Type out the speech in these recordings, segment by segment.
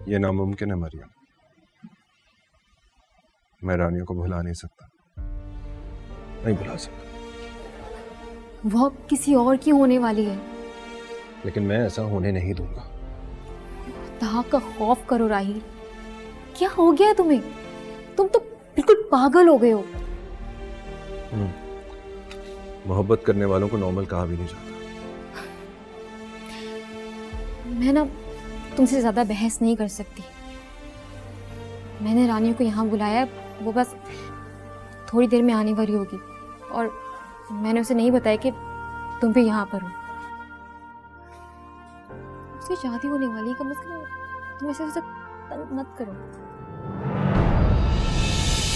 ये नामुमकिन है मरियम। मैं रानियों को भुला नहीं सकता, नहीं भुला सकता। वो अब किसी और की होने वाली है। लेकिन मैं ऐसा होने नहीं दूंगा। खुदा का खौफ करो राहिल, क्या हो गया है तुम्हें? तुम तो बिल्कुल पागल हो गए हो। मोहब्बत करने वालों को नॉर्मल कहा भी नहीं जाता। मैं ना तुमसे ज्यादा बहस नहीं कर सकती। मैंने रानियों को यहाँ बुलाया है, वो बस थोड़ी देर में आने वाली होगी और मैंने उसे नहीं बताया कि तुम भी यहाँ पर हो। उसकी शादी होने वाली है, कम से कम तुम ऐसे उसे तंग मत करो।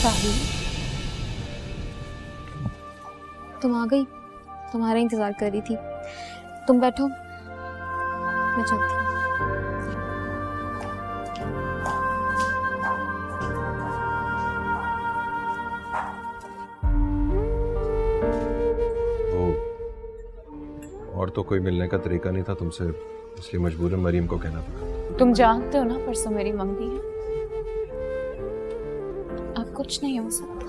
राहिल, तुम आ गई, तुम्हारा इंतजार कर रही थी। तुम बैठो, मैं चलती हूँ। और तो कोई मिलने का तरीका नहीं था तुमसे, इसलिए मजबूरन मरीम को कहना पड़ा। तुम जानते हो ना परसों मेरी मंगनी है। अब कुछ नहीं हो सकता।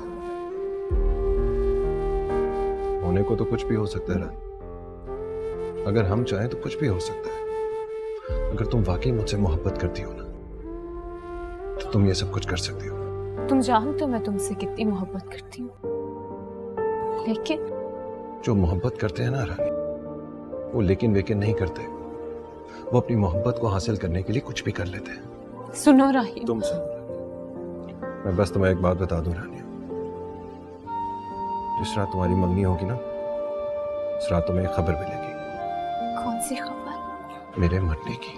होने को तो कुछ भी हो सकता है रानी। अगर हम चाहें तो कुछ भी हो सकता है। अगर तुम वाकई मुझसे मोहब्बत करती हो ना, तो तुम ये सब कुछ कर सकती हो। तुम जानते हो मैं तुमसे कितनी मोहब्बत करती हूँ, लेकिन जो मोहब्बत करते हैं ना रानी, वो लेकिन वेकिन नहीं करते। वो अपनी मोहब्बत को हासिल करने के लिए कुछ भी कर लेते हैं। सुनो राहिल, तुम सुन, मैं बस तुम्हें एक बात बता दूं रानी। जिस रात तुम्हारी मंगनी होगी ना, उस रात तुम्हें एक खबर मिलेगी। कौन सी खबर? मेरे मरने की।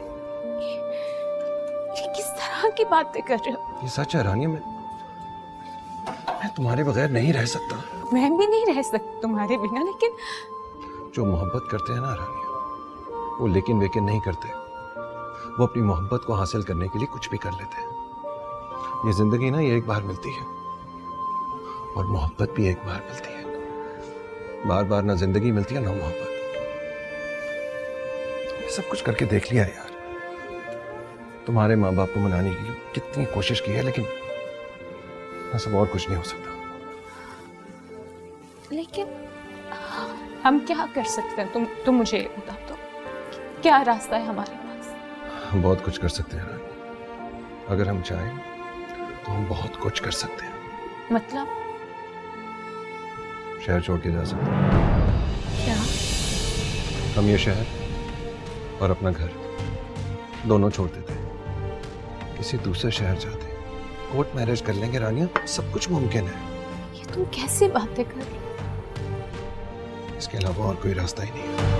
ये किस तरह की बातें कर रहे हो? ये सच है रानी। मैं तुम्हारे बगैर नहीं रह सकता। मैं भी नहीं रह सकती तुम्हारे बिना, लेकिन जो मोहब्बत करते हैं ना रानी, वो लेकिन वेकिन नहीं करते। वो अपनी मोहब्बत को हासिल करने के लिए कुछ भी कर लेते हैं। ये जिंदगी ना, ये एक बार मिलती है और मोहब्बत भी एक बार मिलती है। बार बार ना जिंदगी मिलती है ना मोहब्बत। ये सब कुछ करके देख लिया यार। तुम्हारे माँ बाप को मनाने की कितनी कोशिश की है, लेकिन ना सब और कुछ नहीं हो सकता। लेकिन हम क्या कर सकते हैं? तुम मुझे बता दो, क्या रास्ता है हमारे पास? हम बहुत कुछ कर सकते हैं रानी। अगर हम चाहें तो हम बहुत कुछ कर सकते हैं। मतलब? शहर छोड़ के जा सकते हैं। क्या? हम ये शहर और अपना घर दोनों छोड़ देते हैं, किसी दूसरे शहर जाते हैं, कोर्ट मैरिज कर लेंगे रानिया। सब कुछ मुमकिन है। ये तुम कैसे बातें कर रहे हो? इसके अलावा और कोई रास्ता ही नहीं है।